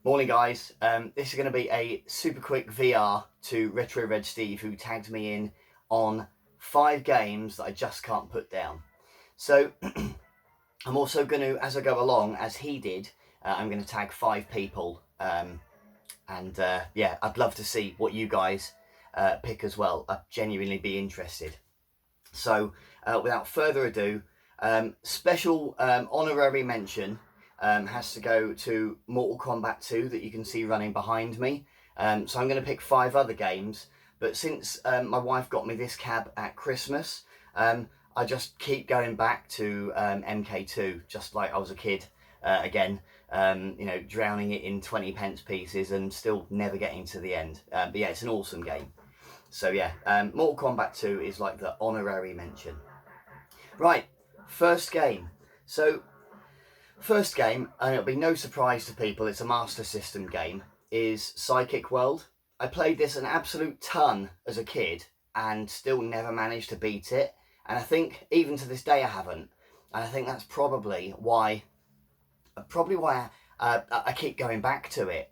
Morning guys, this is going to be a super quick VR to Retro Red Steve, who tagged me in on 5 games that I just can't put down. So I'm also going to, as I go along, as he did, I'm going to tag 5 people, yeah, I'd love to see what you guys pick as well. I'd genuinely be interested. So without further ado, special honorary mention has to go to Mortal Kombat 2 that you can see running behind me. So I'm going to pick 5 other games, but since my wife got me this cab at Christmas, I just keep going back to MK2, just like I was a kid again, you know, drowning it in 20p pieces and still never getting to the end. But yeah, it's an awesome game. So yeah, Mortal Kombat 2 is like the honorary mention. Right, first game. So, first game, and it'll be no surprise to people, it's a Master System game, is Psychic World. I played this an absolute ton as a kid and still never managed to beat it. And I think, even to this day, I haven't. And I think that's probably why I keep going back to it,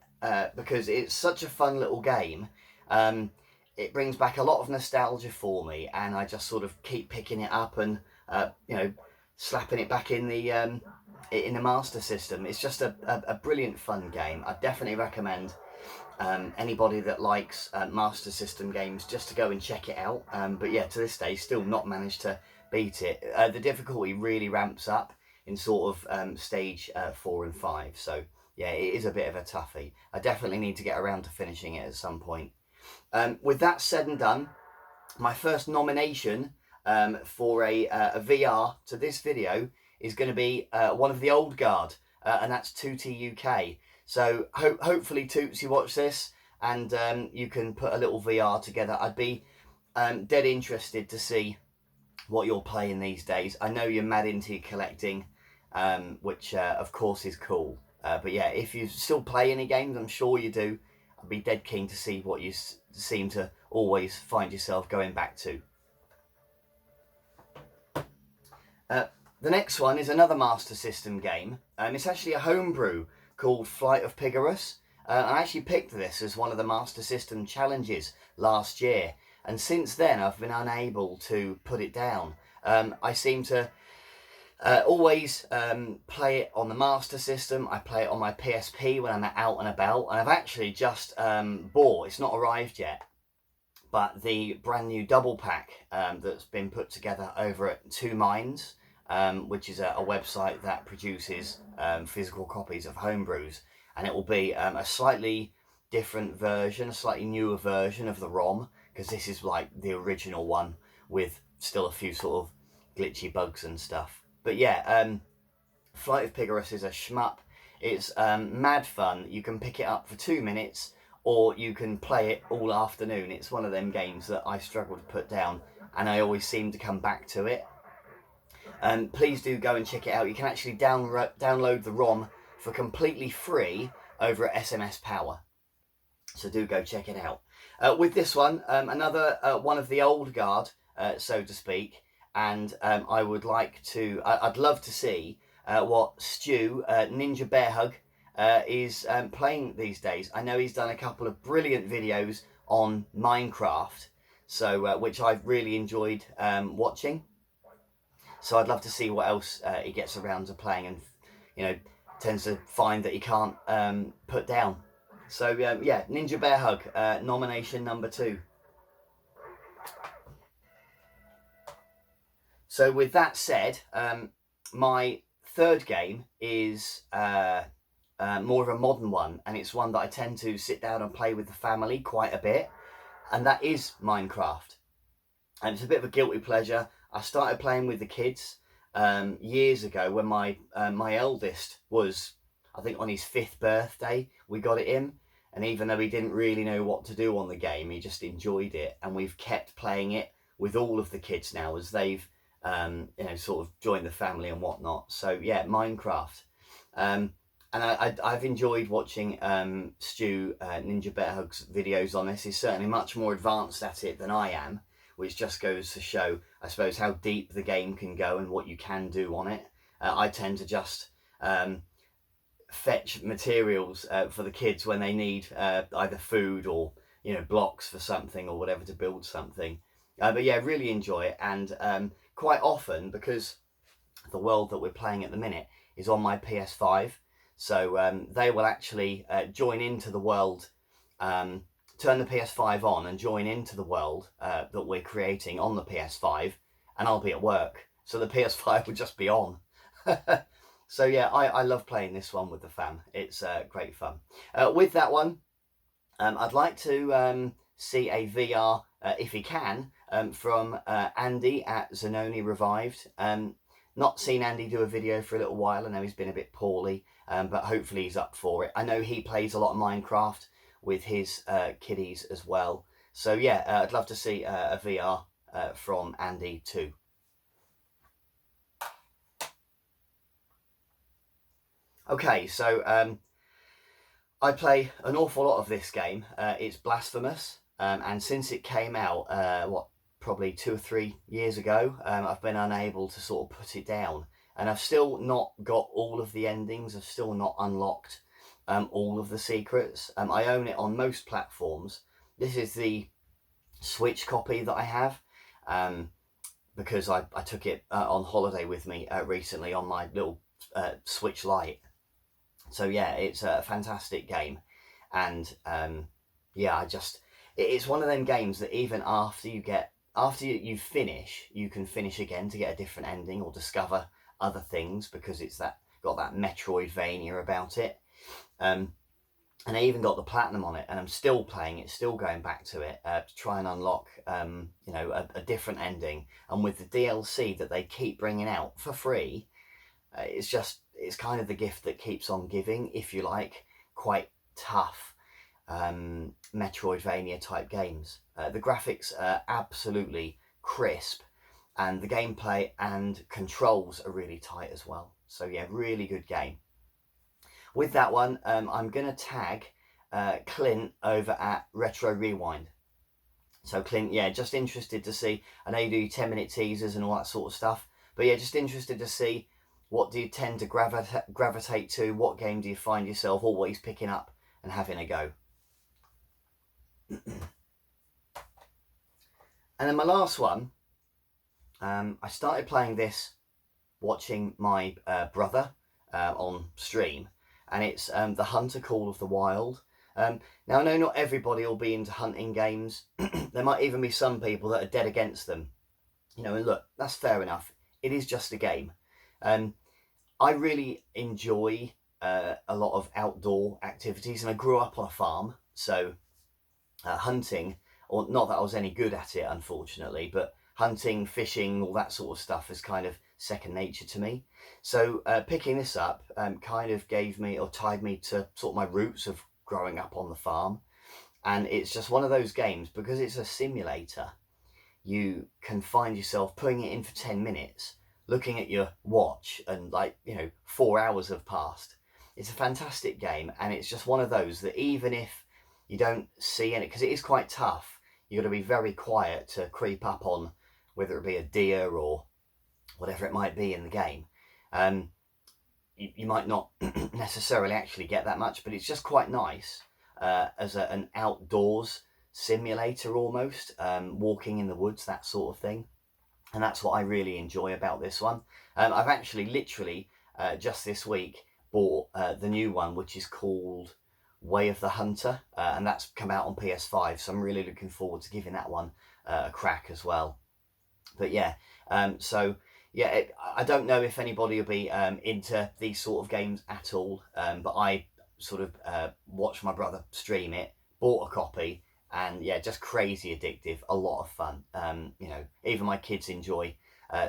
because it's such a fun little game. It brings back a lot of nostalgia for me, and I just sort of keep picking it up and you know, slapping it back in the Master System. It's just a brilliant fun game. I definitely recommend anybody that likes Master System games just to go and check it out. But yeah, to this day, still not managed to beat it. The difficulty really ramps up in sort of stage 4 and 5. So yeah, it is a bit of a toughie. I definitely need to get around to finishing it at some point. With that said and done, my first nomination for a VR to this video is going to be one of the old guard, and that's Tooty UK. So hopefully Toots, you watch this and you can put a little VR together. I'd be dead interested to see what you're playing these days. I know you're mad into collecting, which of course is cool. But yeah, if you still play any games, I'm sure you do. I'd be dead keen to see what you seem to always find yourself going back to. The next one is another Master System game, and it's actually a homebrew called Flight of Pigorus. I actually picked this as one of the Master System challenges last year, and since then I've been unable to put it down. I seem to always play it on the Master System. I play it on my PSP when I'm out and about, and I've actually just bought, it's not arrived yet, but the brand new double pack that's been put together over at Two Minds, which is a website that produces physical copies of homebrews, and it will be a slightly different version, a slightly newer version of the ROM, because this is like the original one with still a few sort of glitchy bugs and stuff. But yeah, Flight of Pigorus is a shmup. It's mad fun. You can pick it up for 2 minutes, or you can play it all afternoon. It's one of them games that I struggle to put down, and I always seem to come back to it. Please do go and check it out. You can actually download the ROM for completely free over at SMS Power. So do go check it out. With this one, another one of the old guard, so to speak, and I'd love to see what Stu, Ninja Bear Hug, is playing these days. I know he's done a couple of brilliant videos on Minecraft, so which I've really enjoyed watching. So I'd love to see what else he gets around to playing, and you know, tends to find that he can't put down. So yeah, Ninja Bear Hug, nomination number 2. So with that said, my third game is more of a modern one, and it's one that I tend to sit down and play with the family quite a bit, and that is Minecraft. And it's a bit of a guilty pleasure. I started playing with the kids years ago when my eldest was, I think, on his 5th birthday. We got it in, and even though he didn't really know what to do on the game, he just enjoyed it, and we've kept playing it with all of the kids now as they've you know, sort of joined the family and whatnot. So yeah, Minecraft. And I've enjoyed watching Stu, Ninja Bear Hug's videos on this. He's certainly much more advanced at it than I am, which just goes to show, I suppose, how deep the game can go and what you can do on it. I tend to just fetch materials for the kids when they need either food or, you know, blocks for something or whatever to build something. But yeah, really enjoy it. And quite often, because the world that we're playing at the minute is on my PS5, so they will actually join into the world, turn the PS5 on and join into the world that we're creating on the PS5, and I'll be at work, so the PS5 would just be on. So yeah, I love playing this one with the fam. It's great fun. With that one, I'd like to see a VR, if he can, from Andy at Zanoni Revived. Not seen Andy do a video for a little while. I know he's been a bit poorly, but hopefully he's up for it. I know he plays a lot of Minecraft with his kiddies as well. So yeah, I'd love to see a VR from Andy too. Okay, so I play an awful lot of this game. It's Blasphemous, and since it came out, probably 2 or 3 years ago, I've been unable to sort of put it down, and I've still not got all of the endings. I've still not unlocked all of the secrets. I own it on most platforms. This is the Switch copy that I have, because I took it on holiday with me recently on my little Switch Lite. So yeah, it's a fantastic game, and yeah, it's one of them games that even after you finish, you can finish again to get a different ending or discover other things, because it's got that Metroidvania about it. And I even got the platinum on it, and I'm still playing it, still going back to it to try and unlock you know, a different ending. And with the DLC that they keep bringing out for free, it's kind of the gift that keeps on giving, if you like, quite tough Metroidvania type games. The graphics are absolutely crisp, and the gameplay and controls are really tight as well. So yeah, really good game. With that one, I'm going to tag Clint over at Retro Rewind. So Clint, yeah, just interested to see, I know you do 10-minute teasers and all that sort of stuff, but yeah, just interested to see, what do you tend to gravitate to? What game do you find yourself always picking up and having a go? And then my last one, I started playing this watching my brother on stream, and it's The Hunter Call of the Wild. Now, I know not everybody will be into hunting games. There might even be some people that are dead against them. You know, and look, that's fair enough. It is just a game. I really enjoy a lot of outdoor activities, and I grew up on a farm, so hunting, or not that I was any good at it, unfortunately, but hunting, fishing, all that sort of stuff is kind of second nature to me. So picking this up kind of gave me, or tied me to sort of my roots of growing up on the farm. And it's just one of those games, because it's a simulator, you can find yourself putting it in for 10 minutes, looking at your watch, and 4 hours have passed. It's a fantastic game, and it's just one of those that even if you don't see any, because it is quite tough, you've got to be very quiet to creep up on whether it be a deer or whatever it might be in the game. You might not necessarily actually get that much, but it's just quite nice as an outdoors simulator almost, walking in the woods, that sort of thing. And that's what I really enjoy about this one. I've actually literally just this week bought the new one, which is called Way of the Hunter, and that's come out on PS5, so I'm really looking forward to giving that one a crack as well. But yeah, so yeah, I don't know if anybody will be into these sort of games at all, but I sort of watched my brother stream it, bought a copy, and yeah, just crazy addictive, a lot of fun. You know, even my kids enjoy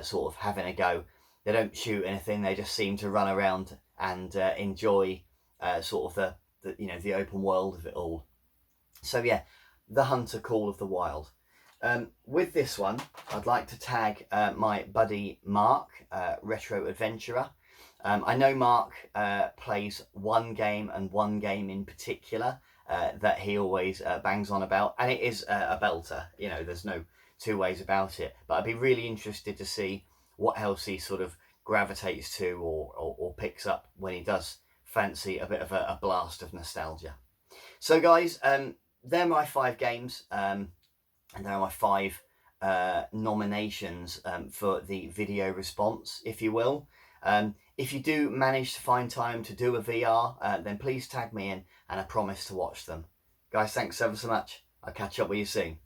sort of having a go. They don't shoot anything, they just seem to run around and enjoy sort of the open world of it all. So yeah, The Hunter Call of the Wild. With this one, I'd like to tag my buddy Mark, Retro Adventurer. I know Mark plays one game, and one game in particular that he always bangs on about, and it is a belter. You know, there's no two ways about it. But I'd be really interested to see what else he sort of gravitates to or picks up when he does fancy a bit of a blast of nostalgia. So guys, they're my 5 games, and there are my 5 nominations for the video response, if you will. If you do manage to find time to do a VR, then please tag me in, and I promise to watch them. Guys, thanks ever so much. I'll catch up with you soon.